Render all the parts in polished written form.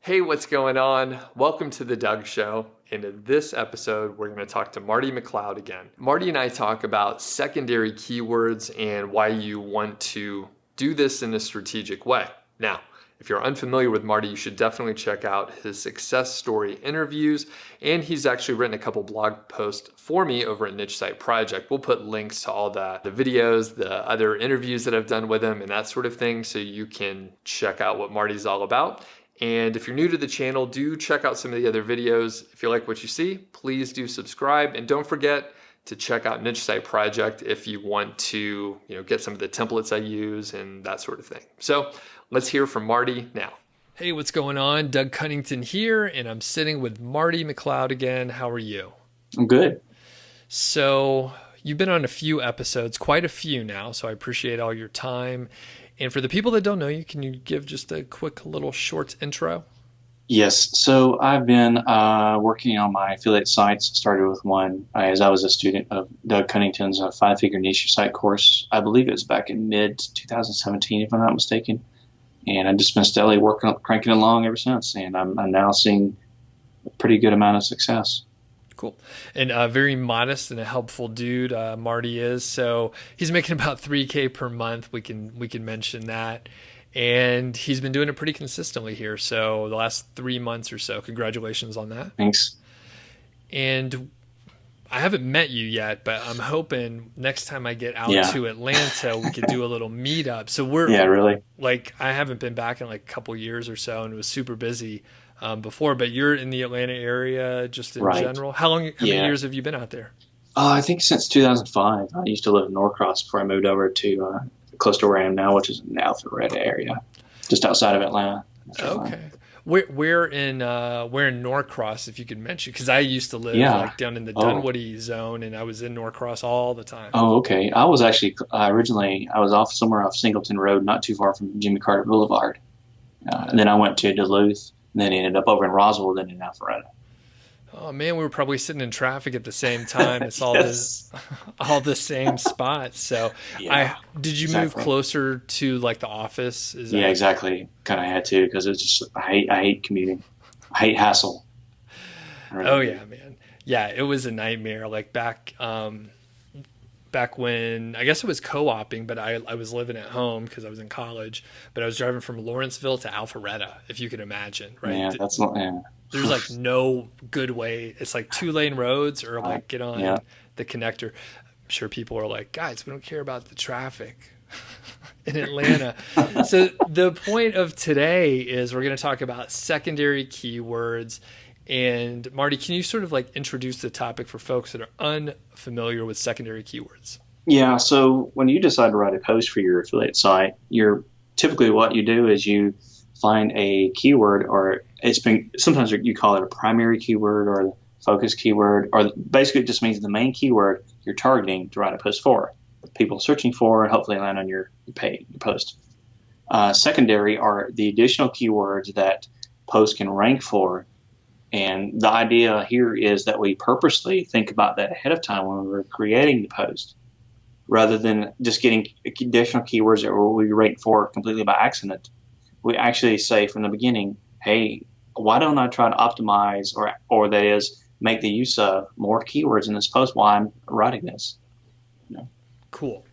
Hey, what's going on? Welcome to the Doug Show. And in this episode, we're going to talk to Marty McLeod again. Marty and I talk about secondary keywords and why you want to do this in a strategic way. Now, if you're unfamiliar with Marty, you should definitely check out his success story interviews. And he's actually written a couple blog posts for me over at Niche Site Project. We'll put links to all the videos, the other interviews that I've done with him and that sort of thing, so you can check out what Marty's all about. And if you're new to the channel, do check out some of the other videos. If you like what you see, please do subscribe. And don't forget to check out Niche Site Project if you want to get some of the templates I use and that sort of thing. So let's hear from Marty now. Hey, what's going on? Doug Cunnington here, and I'm sitting with Marty McLeod again. How are you? I'm good. So you've been on a few episodes, quite a few now, so I appreciate all your time. And for the people that don't know you, can you give just a quick little short intro? Yes. So I've been working on my affiliate sites. Started with one as I was a student of Doug Cunnington's 5-figure niche site course. I believe it was back in mid-2017, if I'm not mistaken. And I've just been steadily cranking along ever since. And I'm now seeing a pretty good amount of success. Cool. And very modest and a helpful dude, Marty is. So he's making about $3,000 per month. We can mention that. And he's been doing it pretty consistently here. So the last 3 months or so. Congratulations on that. Thanks. And I haven't met you yet, but I'm hoping next time I get out to Atlanta, we could do a little meetup. So really. Like, I haven't been back in like a couple years or so, and it was super busy before, but you're in the Atlanta area just in general. How many years have you been out there? I think since 2005. I used to live in Norcross before I moved over to close to where I am now, which is in the Alpharetta area, just outside of Atlanta. Okay. Where in Norcross, if you could mention, because I used to live like down in the Dunwoody zone, and I was in Norcross all the time. Oh, okay. I was actually originally off somewhere off Singleton Road, not too far from Jimmy Carter Boulevard. And then I went to Duluth, and then ended up over in Roswell, then in Alpharetta. Oh man, we were probably sitting in traffic at the same time. It's all all the same spots. So, did you move closer to like the office? Exactly. Kind of had to, because it's just I hate commuting. I hate hassle. Yeah, man. Yeah, it was a nightmare. Like back when I guess it was co-oping, but I was living at home because I was in college. But I was driving from Lawrenceville to Alpharetta, if you can imagine, right? Yeah, that's not. Yeah. There's like no good way. It's like 2-lane roads or like get on the connector. I'm sure people are like, guys, we don't care about the traffic in Atlanta. So the point of today is we're going to talk about secondary keywords. And Marty, can you sort of like introduce the topic for folks that are unfamiliar with secondary keywords? Yeah. So when you decide to write a post for your affiliate site, typically what you do is you find a keyword, or sometimes you call it a primary keyword or the focus keyword, or basically it just means the main keyword you're targeting to write a post for. People searching for and hopefully land on your post. Secondary are the additional keywords that posts can rank for. And the idea here is that we purposely think about that ahead of time when we're creating the post, rather than just getting additional keywords that we rank for completely by accident. We actually say from the beginning, hey, why don't I try to optimize or that is make the use of more keywords in this post while I'm writing this? Cool.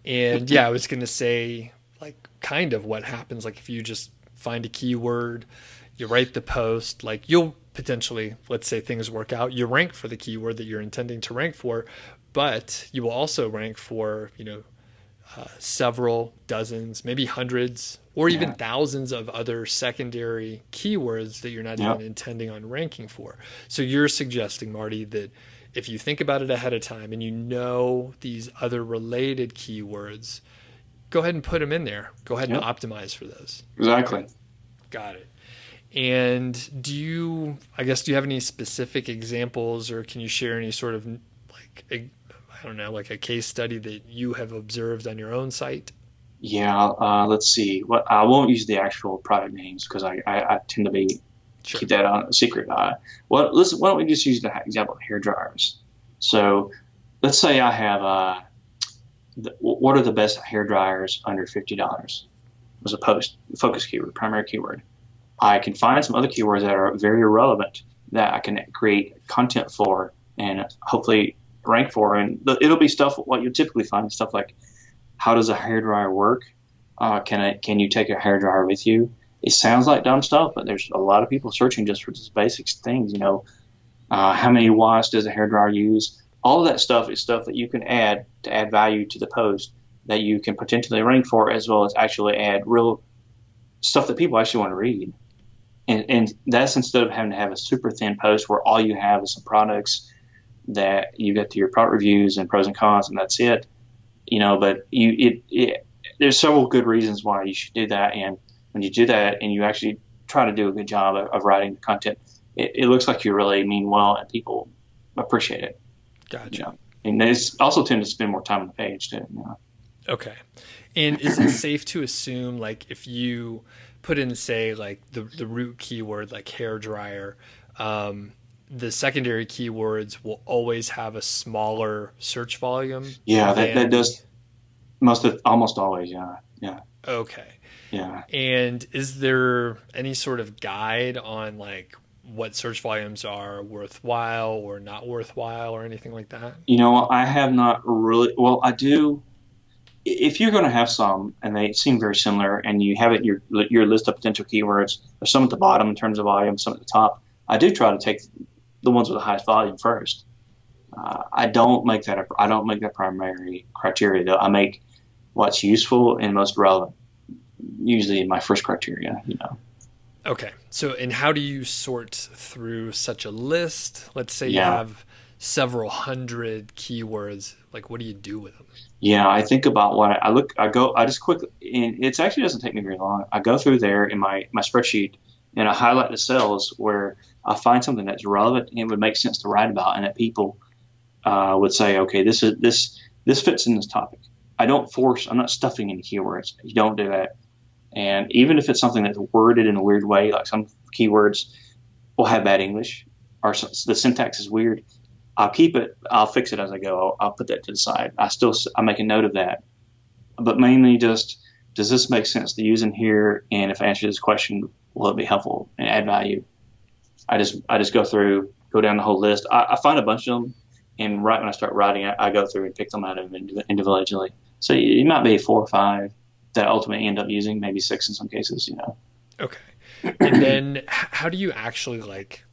And I was going to say like kind of what happens, like if you just find a keyword, you write the post, like you'll potentially, let's say things work out, you rank for the keyword that you're intending to rank for, but you will also rank for, several dozens, maybe hundreds, or even thousands of other secondary keywords that you're not even intending on ranking for. So you're suggesting, Marty, that if you think about it ahead of time and you know these other related keywords, go ahead and put them in there. Go ahead and optimize for those. Exactly. Okay. Got it. And do you have any specific examples, or can you share any sort of like a case study that you have observed on your own site? Yeah, let's see. I won't use the actual product names because I tend to keep that on a secret. Why don't we just use the example of hair dryers? So let's say I have what are the best hair dryers under $50? Was a focus keyword, primary keyword. I can find some other keywords that are very relevant that I can create content for and hopefully rank for. And it'll be stuff, what you typically find, stuff like, how does a hairdryer work? Can you take a hairdryer with you? It sounds like dumb stuff, but there's a lot of people searching just for just basic things, how many watts does a hairdryer use? All of that stuff is stuff that you can add to add value to the post that you can potentially rank for, as well as actually add real stuff that people actually want to read. And that's instead of having to have a super thin post where all you have is some products that you get to your product reviews and pros and cons, and that's it. But there's several good reasons why you should do that. And when you do that and you actually try to do a good job of writing the content, it looks like you really mean well, and people appreciate it. Gotcha. And they also tend to spend more time on the page too. Okay. And is it safe to assume, like, if you put in, say, like the root keyword, like hair dryer, the secondary keywords will always have a smaller search volume? Yeah, that does almost always. Yeah. Okay. Yeah. And is there any sort of guide on like what search volumes are worthwhile or not worthwhile or anything like that? I have not really. Well, I do. If you're going to have some, and they seem very similar, and you have it in your list of potential keywords, there's some at the bottom in terms of volume, some at the top. I do try to take the ones with the highest volume first. I don't make that primary criteria, though. I make what's useful and most relevant usually in my first criteria. Okay. So, and how do you sort through such a list? Let's say you Yeah. have several hundred keywords. Like, what do you do with them? Yeah, I think about what I just quickly, and it actually doesn't take me very long. I go through there in my spreadsheet and I highlight the cells where I find something that's relevant and would make sense to write about, and that people would say, okay, this fits in this topic. I'm not stuffing any keywords. You don't do that. And even if it's something that's worded in a weird way, like some keywords will have bad English or the syntax is weird, I'll keep it. I'll fix it as I go. I'll put that to the side. I make a note of that. But mainly just, does this make sense to use in here? And if I answer this question, will it be helpful and add value? I just go down the whole list. I find a bunch of them, and right when I start writing, I go through and pick them out of them individually. So it might be 4 or 5 that I ultimately end up using, maybe 6 in some cases. Okay. And then how do you actually like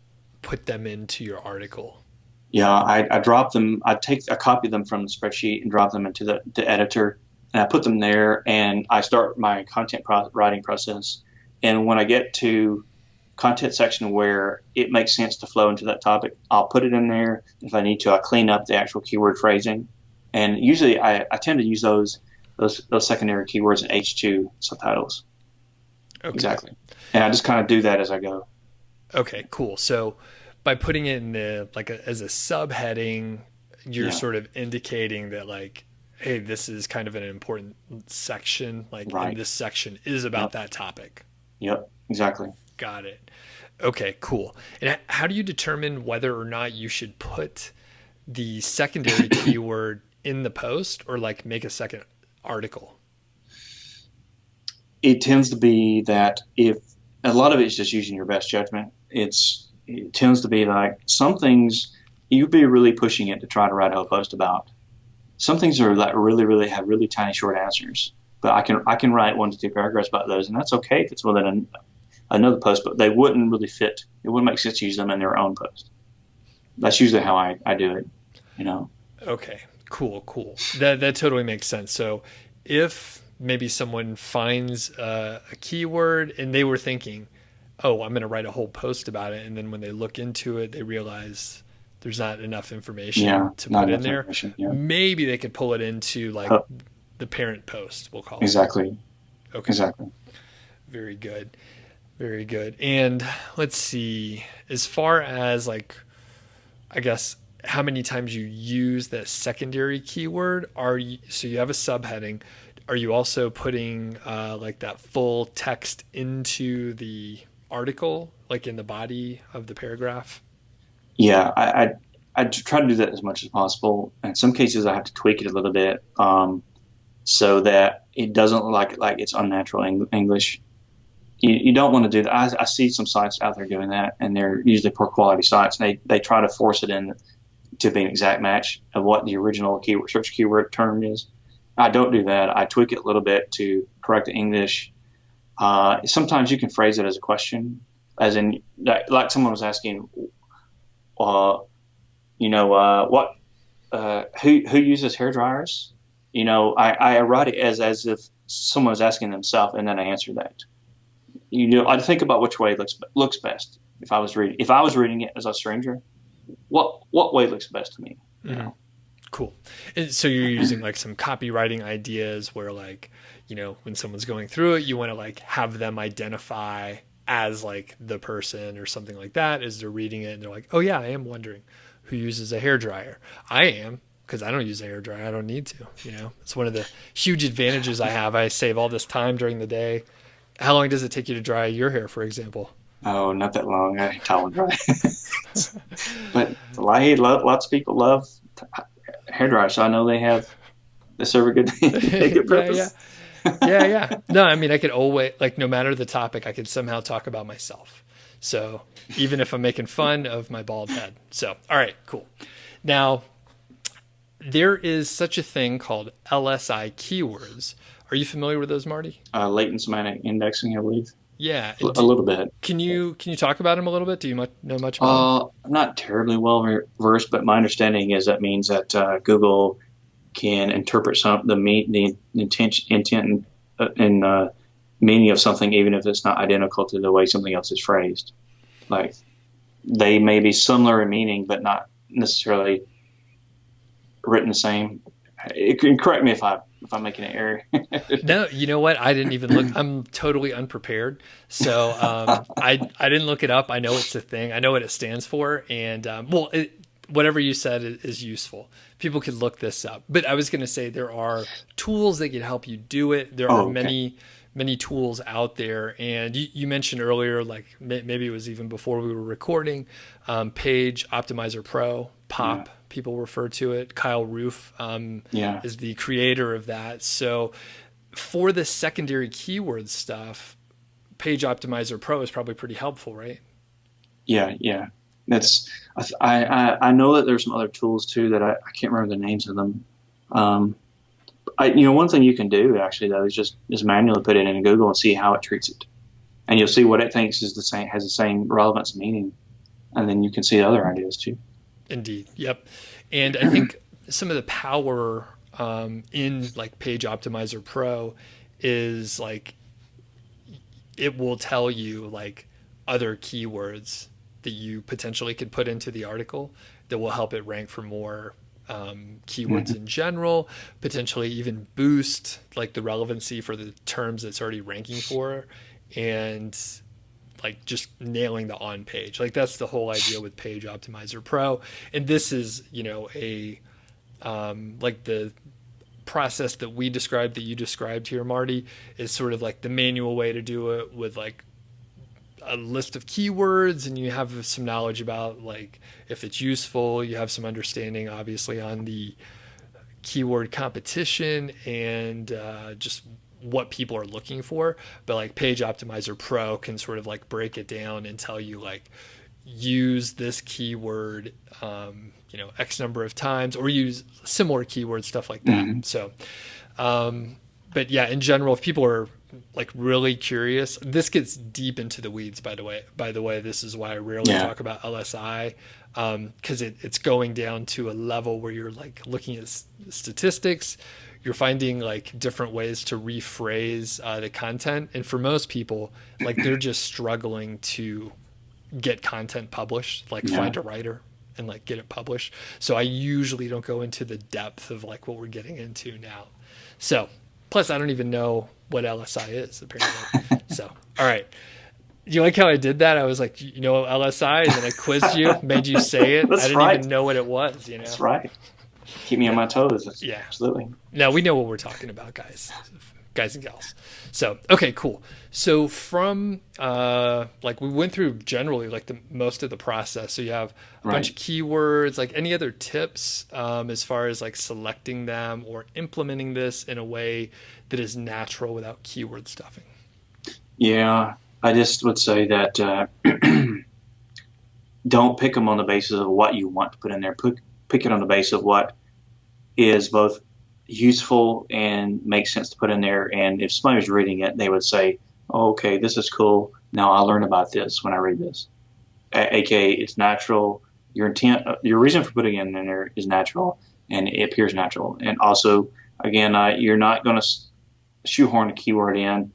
put them into your article? Yeah, I drop them. I copy them from the spreadsheet and drop them into the editor, and I put them there, and I start my content writing process. And when I get to content section where it makes sense to flow into that topic, I'll put it in there. If I need to, I'll clean up the actual keyword phrasing. And usually I tend to use those secondary keywords in H2 subtitles. Okay. Exactly. And I just kind of do that as I go. Okay, cool. So by putting it in as a subheading, you're sort of indicating that like, hey, this is kind of an important section. Like, Right. and this section is about that topic. Yep, exactly. Got it. Okay, cool. And how do you determine whether or not you should put the secondary keyword in the post or like make a second article? It tends to be that if a lot of it is just using your best judgment. It tends to be like some things you'd be really pushing it to try to write a whole post about. Some things are like really have really tiny short answers, but I can write 1 to 2 paragraphs about those, and that's okay if it's within another post, but they wouldn't really fit. It wouldn't make sense to use them in their own post. That's usually how I do it. Okay, cool. That totally makes sense. So if maybe someone finds a keyword and they were thinking, oh, I'm going to write a whole post about it, and then when they look into it, they realize there's not enough information to put in there. Yeah. Maybe they could pull it into like the parent post, we'll call it. Exactly. Okay. Exactly. Very good. Very good. And let's see, as far as like, I guess, how many times you use that secondary keyword, so you have a subheading. Are you also putting like that full text into the article, like in the body of the paragraph? Yeah, I try to do that as much as possible. In some cases, I have to tweak it a little bit so that it doesn't look like it's unnatural English. you don't want to do that. I see some sites out there doing that, and they're usually poor quality sites. And they try to force it in to be an exact match of what the original search keyword term is. I don't do that. I tweak it a little bit to correct the English. Sometimes you can phrase it as a question, as in like someone was asking, what who uses hair dryers? I write it as if someone was asking themselves, and then I answer that. I think about which way it looks best. If I was reading it as a stranger, what way looks best to me? Mm-hmm. Cool. And so you're using like some copywriting ideas where like, when someone's going through it, you want to like have them identify as like the person or something like that as they're reading it. And they're like, oh yeah, I am wondering who uses a hairdryer. I am, because I don't use a hairdryer. I don't need to, it's one of the huge advantages I have. I save all this time during the day. How long does it take you to dry your hair, for example? Oh, not that long. I towel dry. But lots of people love hairdryer, so I know they serve a good purpose. Yeah. No, I mean, I could always, like, no matter the topic, I could somehow talk about myself. So even if I'm making fun of my bald head. So, all right, cool. Now, there is such a thing called LSI Keywords. Are you familiar with those, Marty? Latent semantic indexing, I believe. Yeah, a little bit. Can you talk about them a little bit? Do you know much about them? I'm not terribly well versed, but my understanding is that means that Google can interpret the intent and meaning of something, even if it's not identical to the way something else is phrased. Like they may be similar in meaning, but not necessarily written the same. It can correct me if I'm making an error. No, you know what? I didn't even look. I'm totally unprepared. So I didn't look it up. I know it's a thing. I know what it stands for. And whatever you said is useful. People could look this up. But I was going to say there are tools that can help you do it. There are many tools out there. And you mentioned earlier, like maybe it was even before we were recording, Page Optimizer Pro, POP. Yeah. People refer to it. Kyle Roof is the creator of that. So for the secondary keyword stuff, Page Optimizer Pro is probably pretty helpful, right? Yeah. I know that there's some other tools too that I can't remember the names of them. One thing you can do actually though is just manually put it in Google and see how it treats it, and you'll see what it thinks has the same relevance and meaning, and then you can see other ideas too. Indeed. Yep. And I think some of the power in like Page Optimizer Pro is like it will tell you like other keywords that you potentially could put into the article that will help it rank for more keywords in general, potentially even boost like the relevancy for the terms it's already ranking for, and like just nailing the on page. Like that's the whole idea with Page Optimizer Pro. And this is, like the process that we described, that you described here, Marty, is sort of like the manual way to do it with like a list of keywords, and you have some knowledge about like if it's useful, you have some understanding obviously on the keyword competition and just what people are looking for. But like Page Optimizer Pro can sort of like break it down and tell you like use this keyword X number of times, or use similar keywords, stuff like that. So but yeah, in general, if people are like really curious, this gets deep into the weeds, by the way. This is why I rarely talk about LSI, because it's going down to a level where you're like looking at statistics. You're finding like different ways to rephrase the content. And for most people, like they're just struggling to get content published, like find a writer and like get it published. So I usually don't go into the depth of like what we're getting into now. So plus I don't even know what LSI is apparently. So, all right. You like how I did that? I was like, LSI, and then I quizzed you, made you say it. I didn't even know what it was, That's right. Keep me on my toes. Yeah, absolutely. Now we know what we're talking about, guys and gals. So, okay, cool. So from like we went through generally like the most of the process. So you have a bunch of keywords. Like any other tips as far as like selecting them or implementing this in a way that is natural without keyword stuffing? Yeah, I just would say that don't pick them on the basis of what you want to put in there. Pick it on the basis of what is both useful and makes sense to put in there. And if somebody was reading it, they would say, oh, okay, this is cool. Now I'll learn about this when I read this. AKA, it's natural. Your intent, your reason for putting it in there is natural, and it appears natural. And also, again, you're not going to shoehorn a keyword in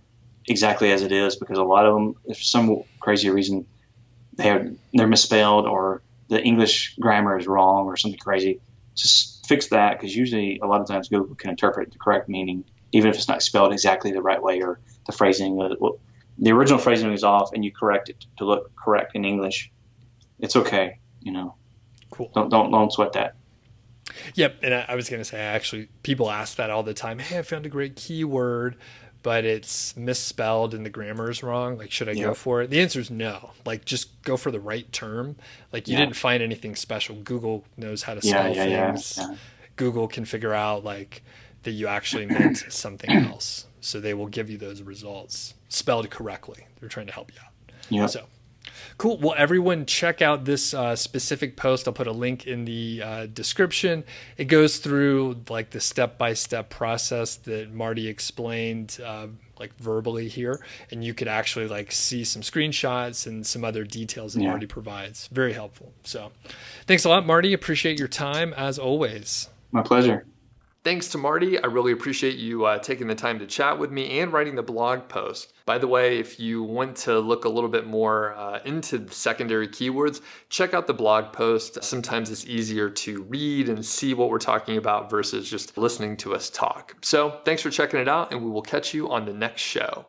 exactly as it is, because a lot of them, for some crazy reason, they're misspelled or the English grammar is wrong or something crazy. Just fix that, because usually a lot of times Google can interpret the correct meaning, even if it's not spelled exactly the right way, or the phrasing. The original phrasing is off, and you correct it to look correct in English. It's okay, Cool. Don't sweat that. Yep. And I was going to say, actually, people ask that all the time. Hey, I found a great keyword, but it's misspelled and the grammar is wrong. Like, should I go for it? The answer is no. Like, just go for the right term. Like, you didn't find anything special. Google knows how to spell things. Yeah. Google can figure out like that you actually meant something else. So they will give you those results spelled correctly. They're trying to help you out. Yeah. So cool. Well, everyone check out this specific post. I'll put a link in the description. It goes through like the step-by-step process that Marty explained like verbally here. And you could actually like see some screenshots and some other details that Marty provides. Very helpful. So thanks a lot, Marty. Appreciate your time as always. My pleasure. Thanks to Marty. I really appreciate you taking the time to chat with me and writing the blog post. By the way, if you want to look a little bit more into secondary keywords, check out the blog post. Sometimes it's easier to read and see what we're talking about versus just listening to us talk. So thanks for checking it out, and we will catch you on the next show.